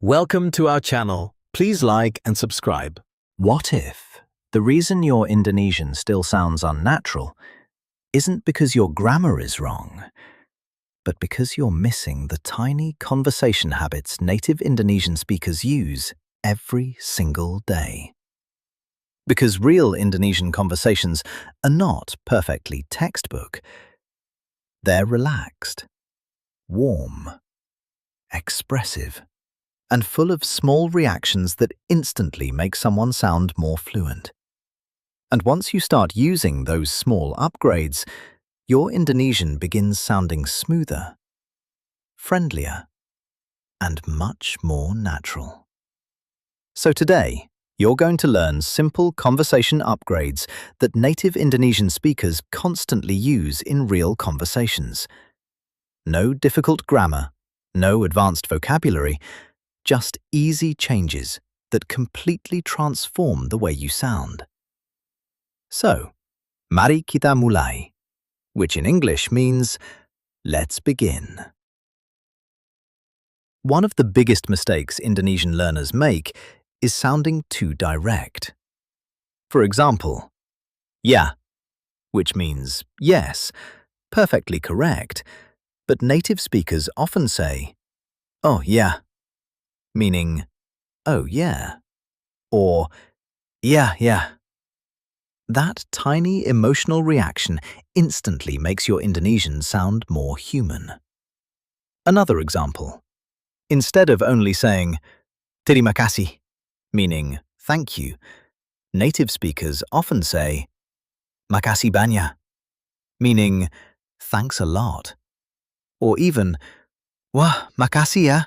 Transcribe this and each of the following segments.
Welcome to our channel. Please like and subscribe. What if the reason your Indonesian still sounds unnatural isn't because your grammar is wrong, but because you're missing the tiny conversation habits native Indonesian speakers use every single day? Because real Indonesian conversations are not perfectly textbook. They're relaxed, warm, expressive, and full of small reactions that instantly make someone sound more fluent. And once you start using those small upgrades, your Indonesian begins sounding smoother, friendlier, and much more natural. So today, you're going to learn simple conversation upgrades that native Indonesian speakers constantly use in real conversations. No difficult grammar, no advanced vocabulary, just easy changes that completely transform the way you sound. So, mari kita mulai, which in English means, let's begin. One of the biggest mistakes Indonesian learners make is sounding too direct. For example, ya, which means yes, perfectly correct, but native speakers often say, oh yeah, meaning, oh yeah, or yeah. That tiny emotional reaction instantly makes your Indonesian sound more human. Another example. Instead of only saying, terima kasih, meaning thank you, native speakers often say, makasih banyak, meaning thanks a lot, or even, wah, makasih ya.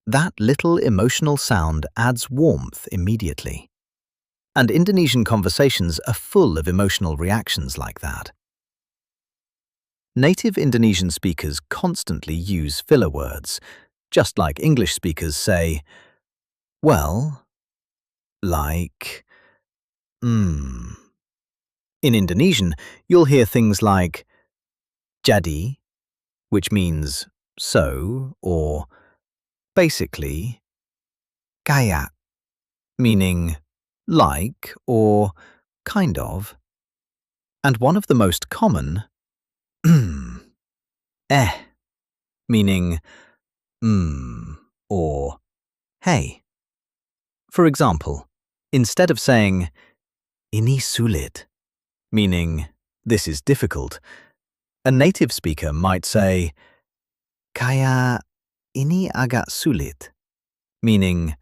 That little emotional sound adds warmth immediately. And Indonesian conversations are full of emotional reactions like that. Native Indonesian speakers constantly use filler words, just like English speakers say, well, like, In Indonesian, you'll hear things like jadi, which means so, or basically, kayak, meaning like or kind of. And one of the most common, eh, meaning or hey. For example, instead of saying ini sulit, meaning this is difficult, a native speaker might say kayak ini agak sulit, meaning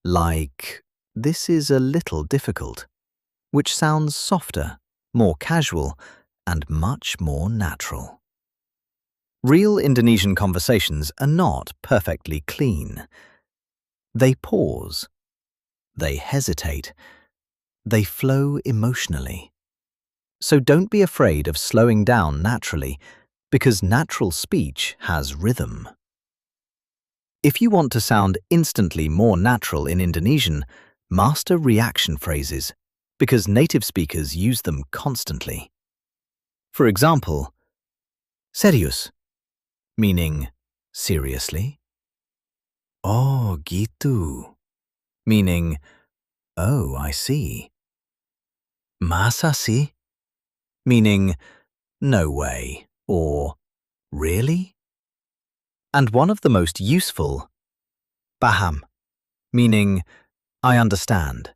like this is a little difficult, which sounds softer, more casual, and much more natural. Real Indonesian conversations are not perfectly clean. They pause. They hesitate. They flow emotionally. So don't be afraid of slowing down naturally, because natural speech has rhythm. If you want to sound instantly more natural in Indonesian, master reaction phrases, because native speakers use them constantly. For example, serius, meaning seriously. Oh, gitu, meaning oh, I see. Masa sih, meaning no way or really. And one of the most useful, paham, meaning I understand.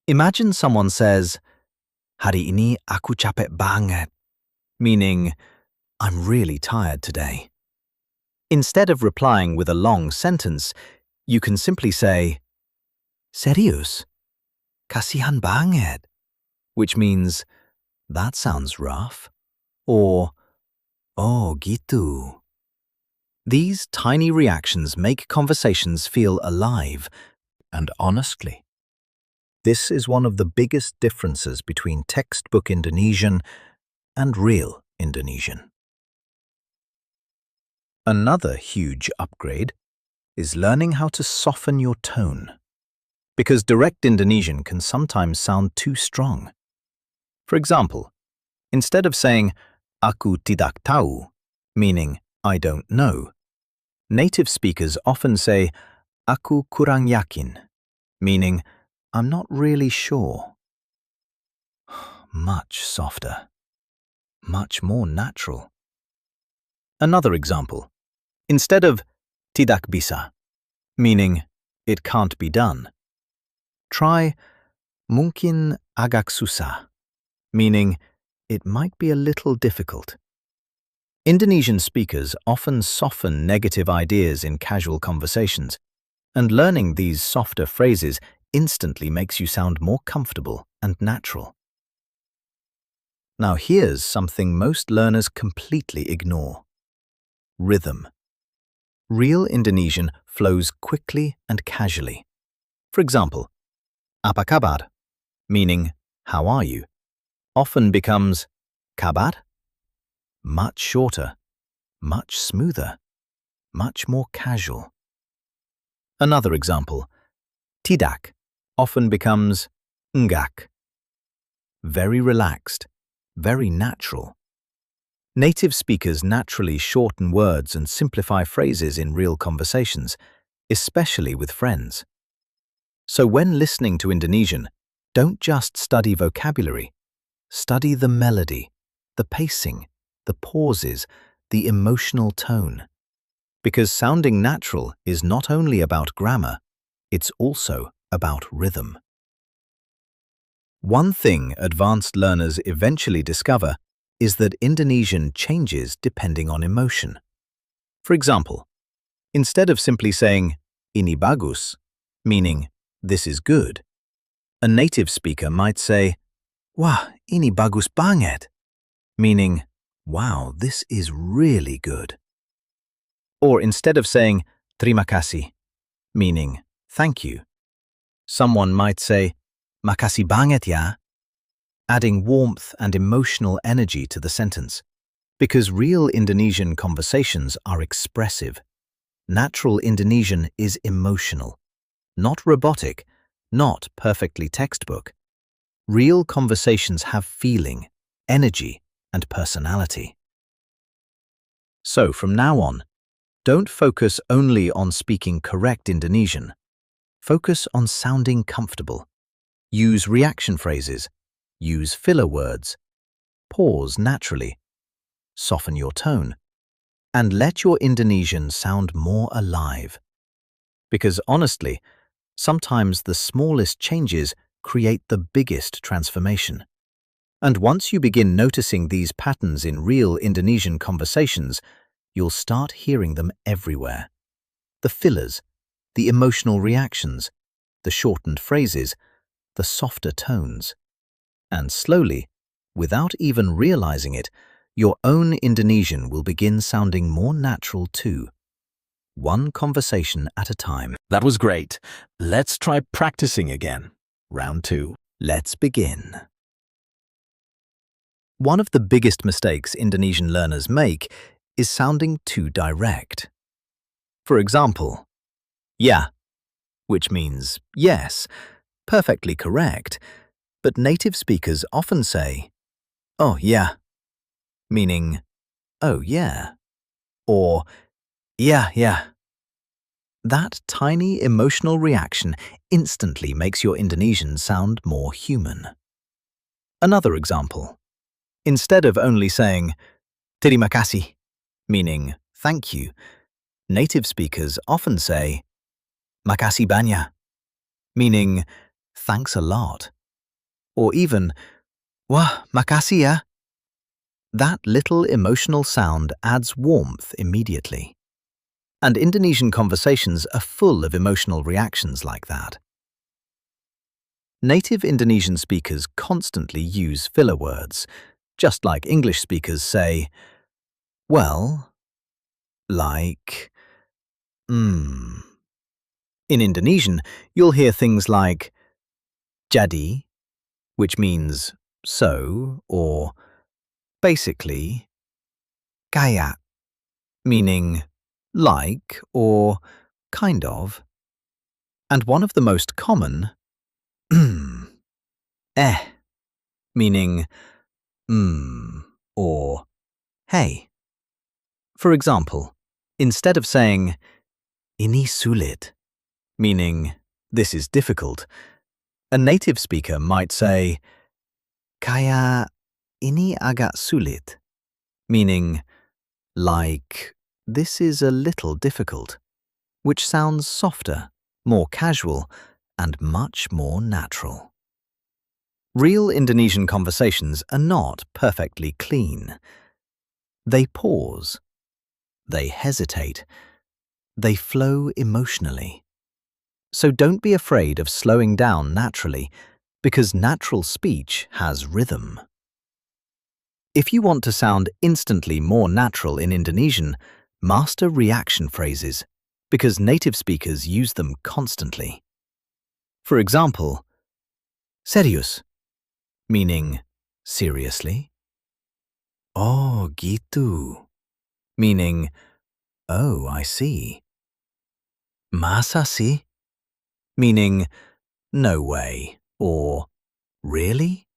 Imagine someone says, hari ini aku capek banget, meaning I'm really tired today. Instead of replying with a long sentence, you can simply say, serius, kasihan banget, which means, that sounds rough, or oh gitu. These tiny reactions make conversations feel alive and honestly. This is one of the biggest differences between textbook Indonesian and real Indonesian. Another huge upgrade is learning how to soften your tone, because direct Indonesian can sometimes sound too strong. For example, instead of saying aku tidak tahu, meaning I don't know, Native speakers often say, "Aku kurang yakin," meaning, "I'm not really sure." Much softer. Much more natural. Another example. Instead of tidak bisa, meaning it can't be done, try mungkin agak susah, meaning it might be a little difficult. Indonesian speakers often soften negative ideas in casual conversations, and learning these softer phrases instantly makes you sound more comfortable and natural. Now here's something most learners completely ignore. Rhythm. Real Indonesian flows quickly and casually. For example, apa kabar, meaning how are you, often becomes kabar, much shorter, much smoother, much more casual. Another example, tidak, often becomes enggak. Very relaxed, very natural. Native speakers naturally shorten words and simplify phrases in real conversations, especially with friends. So when listening to Indonesian, don't just study vocabulary, study the melody, the pacing, the pauses, the emotional tone. Because sounding natural is not only about grammar, it's also about rhythm. One thing advanced learners eventually discover is that Indonesian changes depending on emotion. For example, instead of simply saying "ini bagus," meaning "this is good," a native speaker might say "wah, ini bagus banget," meaning "wow, this is really good." Or instead of saying "terima kasih," meaning "thank you," someone might say "makasih banget ya," adding warmth and emotional energy to the sentence. Because real Indonesian conversations are expressive. Natural Indonesian is emotional, not robotic, not perfectly textbook. Real conversations have feeling, energy, and personality. So from now on, don't focus only on speaking correct Indonesian. Focus on sounding comfortable. Use reaction phrases. Use filler words. Pause naturally. Soften your tone. And let your Indonesian sound more alive. Because honestly, sometimes the smallest changes create the biggest transformation. And once you begin noticing these patterns in real Indonesian conversations, you'll start hearing them everywhere. The fillers, the emotional reactions, the shortened phrases, the softer tones. And slowly, without even realizing it, your own Indonesian will begin sounding more natural too. One conversation at a time. That was great. Let's try practicing again. Round 2. Let's begin. One of the biggest mistakes Indonesian learners make is sounding too direct. For example, "ya," which means yes, perfectly correct, but native speakers often say, "oh yeah," meaning, "oh yeah," or "yeah, yeah." That tiny emotional reaction instantly makes your Indonesian sound more human. Another example. Instead of only saying terima kasih, meaning thank you, native speakers often say makasih banyak, meaning thanks a lot. Or even wah, makasih ya. That little emotional sound adds warmth immediately. And Indonesian conversations are full of emotional reactions like that. Native Indonesian speakers constantly use filler words, just like English speakers say, well, like, In Indonesian, you'll hear things like jadi, which means so, or basically, kayak, meaning like or kind of. And one of the most common, eh, meaning or hey. For example, Instead of saying, ini sulit, meaning this is difficult, a native speaker might say, kaya ini agak sulit, meaning like this is a little difficult, which sounds softer, more casual, and much more natural. Real Indonesian conversations are not perfectly clean. They pause. They hesitate. They flow emotionally. So don't be afraid of slowing down naturally, because natural speech has rhythm. If you want to sound instantly more natural in Indonesian, master reaction phrases, because native speakers use them constantly. For example, serius, meaning seriously. Oh, gitu, meaning oh, I see. Masa sih, meaning no way or really?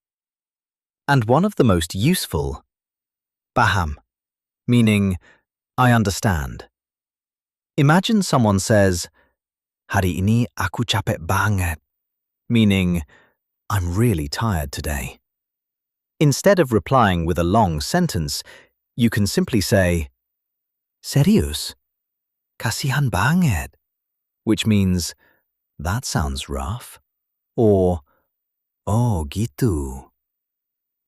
And one of the most useful, paham, meaning I understand. Imagine someone says, hari ini aku capek banget, meaning I'm really tired today. Instead of replying with a long sentence, you can simply say, serius, kasihan banget, which means, that sounds rough, or, oh gitu.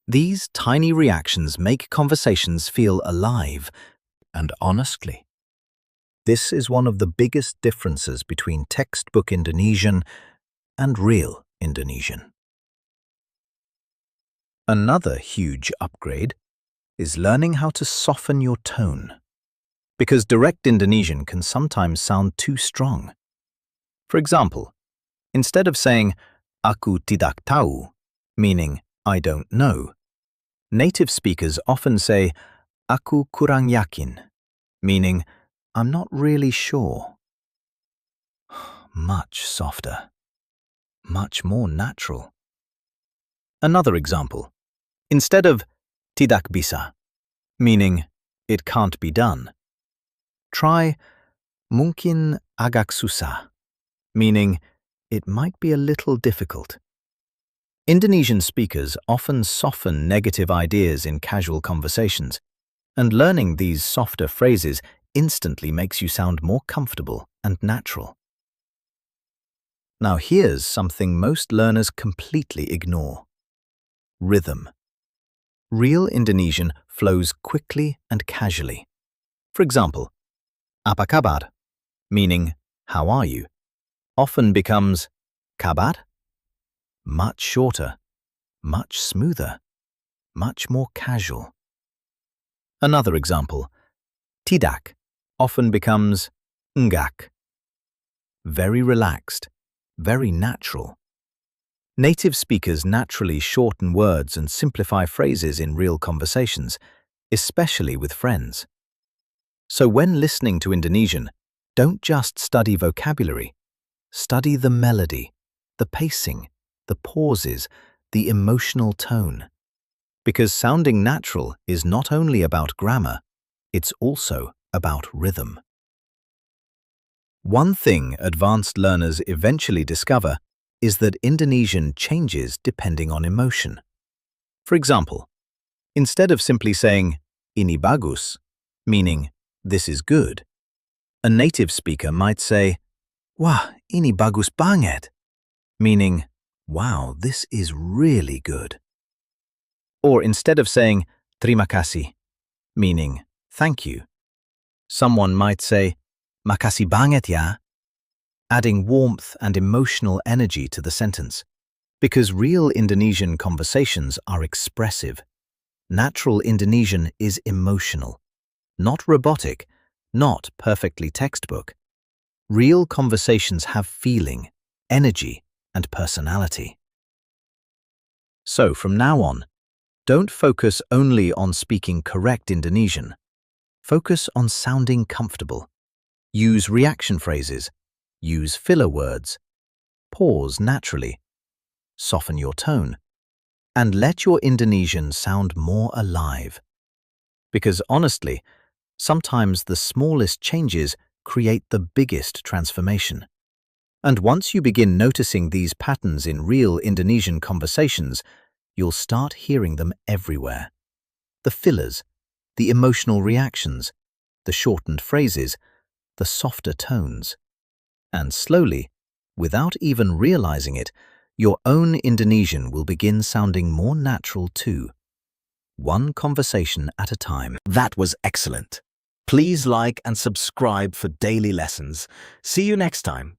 These tiny reactions make conversations feel alive and honestly. This is one of the biggest differences between textbook Indonesian and real Indonesian. Another huge upgrade is learning how to soften your tone, because direct Indonesian can sometimes sound too strong. For example, instead of saying, aku tidak tahu, meaning I don't know, native speakers often say, aku kurang yakin, meaning I'm not really sure. Much softer. Much more natural. Another example. Instead of tidak bisa, meaning it can't be done, try mungkin agak susah, meaning it might be a little difficult. Indonesian speakers often soften negative ideas in casual conversations, and learning these softer phrases instantly makes you sound more comfortable and natural. Now here's something most learners completely ignore. Rhythm. Real Indonesian flows quickly and casually. For example, apa kabar, meaning how are you, often becomes kabar, much shorter, much smoother, much more casual. Another example, tidak, often becomes enggak. Very relaxed, very natural. Native speakers naturally shorten words and simplify phrases in real conversations, especially with friends. So when listening to Indonesian, don't just study vocabulary. Study the melody, the pacing, the pauses, the emotional tone. Because sounding natural is not only about grammar, it's also about rhythm. One thing advanced learners eventually discover is that Indonesian changes depending on emotion. For example, instead of simply saying, ini bagus, meaning, this is good, a native speaker might say, wah, ini bagus banget, meaning, wow, this is really good. Or instead of saying, terima kasih, meaning, thank you, someone might say, makasih banget ya, adding warmth and emotional energy to the sentence. Because real Indonesian conversations are expressive. Natural Indonesian is emotional, not robotic, not perfectly textbook. Real conversations have feeling, energy, and personality. So from now on, don't focus only on speaking correct Indonesian. Focus on sounding comfortable. Use reaction phrases. Use filler words. Pause naturally. Soften your tone. And let your Indonesian sound more alive. Because honestly, Sometimes the smallest changes create the biggest transformation. And once you begin noticing these patterns in real Indonesian conversations, you'll start hearing them everywhere. The fillers, the emotional reactions, the shortened phrases, the softer tones. And slowly, without even realizing it, your own Indonesian will begin sounding more natural too. One conversation at a time. That was excellent. Please like and subscribe for daily lessons. See you next time.